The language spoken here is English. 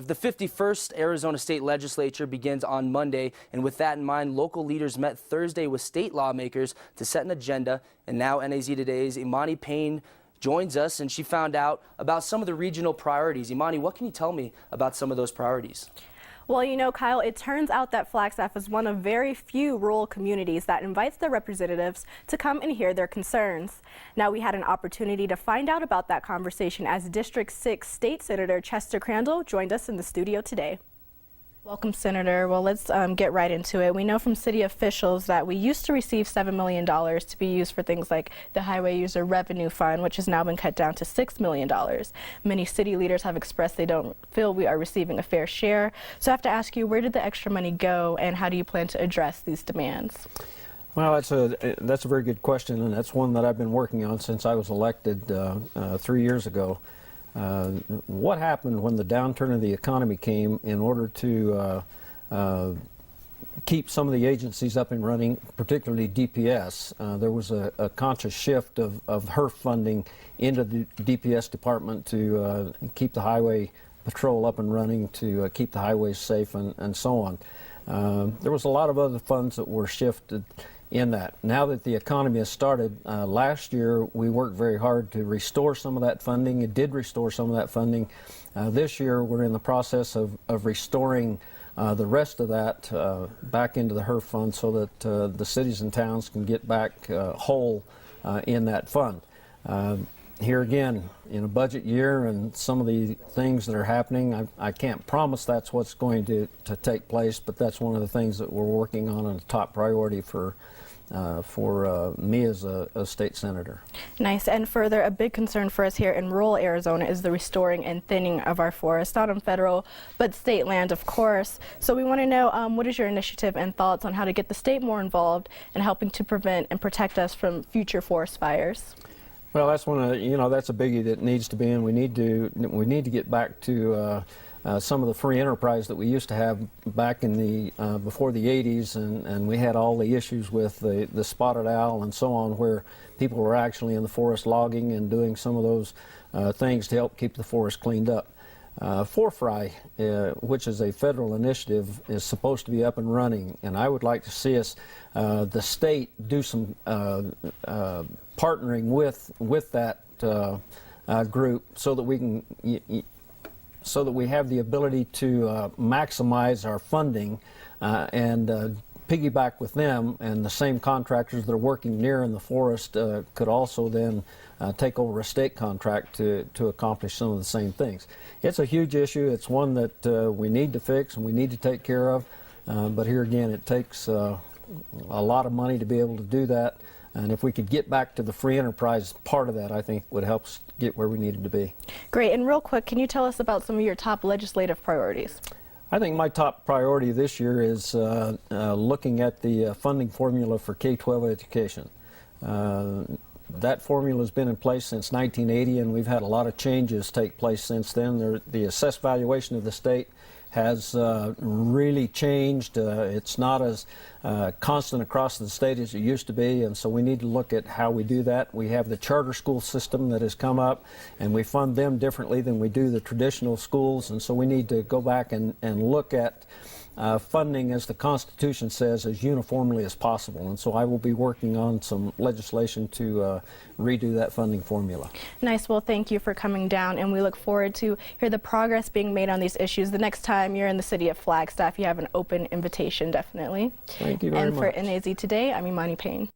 The 51st Arizona State Legislature begins on Monday, and with that in mind, local leaders met Thursday with state lawmakers to set an agenda. And now NAZ Today's Emani Payne joins us, and she found out about some of the regional priorities. Emani, what can you tell me about some of those priorities? Well, you know, Kyle, it turns out that Flagstaff is one of very few rural communities that invites their representatives to come and hear their concerns. Now, we had an opportunity to find out about that conversation as District 6 State Senator Chester Crandell joined us in the studio today. Welcome, Senator. Well, let's get right into it. We know from city officials that we used to receive $7 million to be used for things like the Highway User Revenue Fund, which has now been cut down to $6 million. Many city leaders have expressed they don't feel we are receiving a fair share. So I have to ask you, where did the extra money go, and how do you plan to address these demands? Well, that's a very good question, and that's one that I've been working on since I was elected 3 years ago. What happened when the downturn of the economy came in order to keep some of the agencies up and running, particularly DPS? There was a conscious shift of HERF funding into the DPS department to keep the highway patrol up and running, to keep the highways safe, and so on. There was a lot of other funds that were shifted in that. Now that the economy has started, last year we worked very hard to restore some of that funding. It did restore some of that funding. This year we're in the process of restoring the rest of that back into the HERF fund so that the cities and towns can get back whole in that fund. Here again, in a budget year and some of the things that are happening, I can't promise that's what's going to take place, but that's one of the things that we're working on and a top priority for me as a state senator. Nice. And further, a big concern for us here in rural Arizona is the restoring and thinning of our forests, not on federal, but state land, of course. So we want to know, what is your initiative and thoughts on how to get the state more involved in helping to prevent and protect us from future forest fires? Well, that's one of that's a biggie that needs to be in. We need to get back to some of the free enterprise that we used to have back in the before the 80s, and we had all the issues with the spotted owl and so on, where people were actually in the forest logging and doing some of those things to help keep the forest cleaned up. Forfry, which is a federal initiative, is supposed to be up and running, and I would like to see us, the state, do some partnering with that group so that we can so that we have the ability to maximize our funding and piggyback with them, and the same contractors that are working near in the forest could also then take over a state contract to accomplish some of the same things. It's a huge issue. It's one that we need to fix and we need to take care of, but here again it takes a lot of money to be able to do that, and if we could get back to the free enterprise part of that, I think would help us get where we needed to be. Great. And real quick, can you tell us about some of your top legislative priorities? I think my top priority this year is looking at the funding formula for K-12 education. That formula has been in place since 1980, and we've had a lot of changes take place since then. The assessed valuation of the state has really changed. It's not as constant across the state as it used to be, and so we need to look at how we do that. We have the charter school system that has come up, and we fund them differently than we do the traditional schools, and so we need to go back and look at funding, as the Constitution says, as uniformly as possible. And so I will be working on some legislation to redo that funding formula. Nice. Well, thank you for coming down, and we look forward to hear the progress being made on these issues. The next time you're in the city of Flagstaff, you have an open invitation, definitely. Thank you very much. And for NAZ Today, I'm Emani Payne.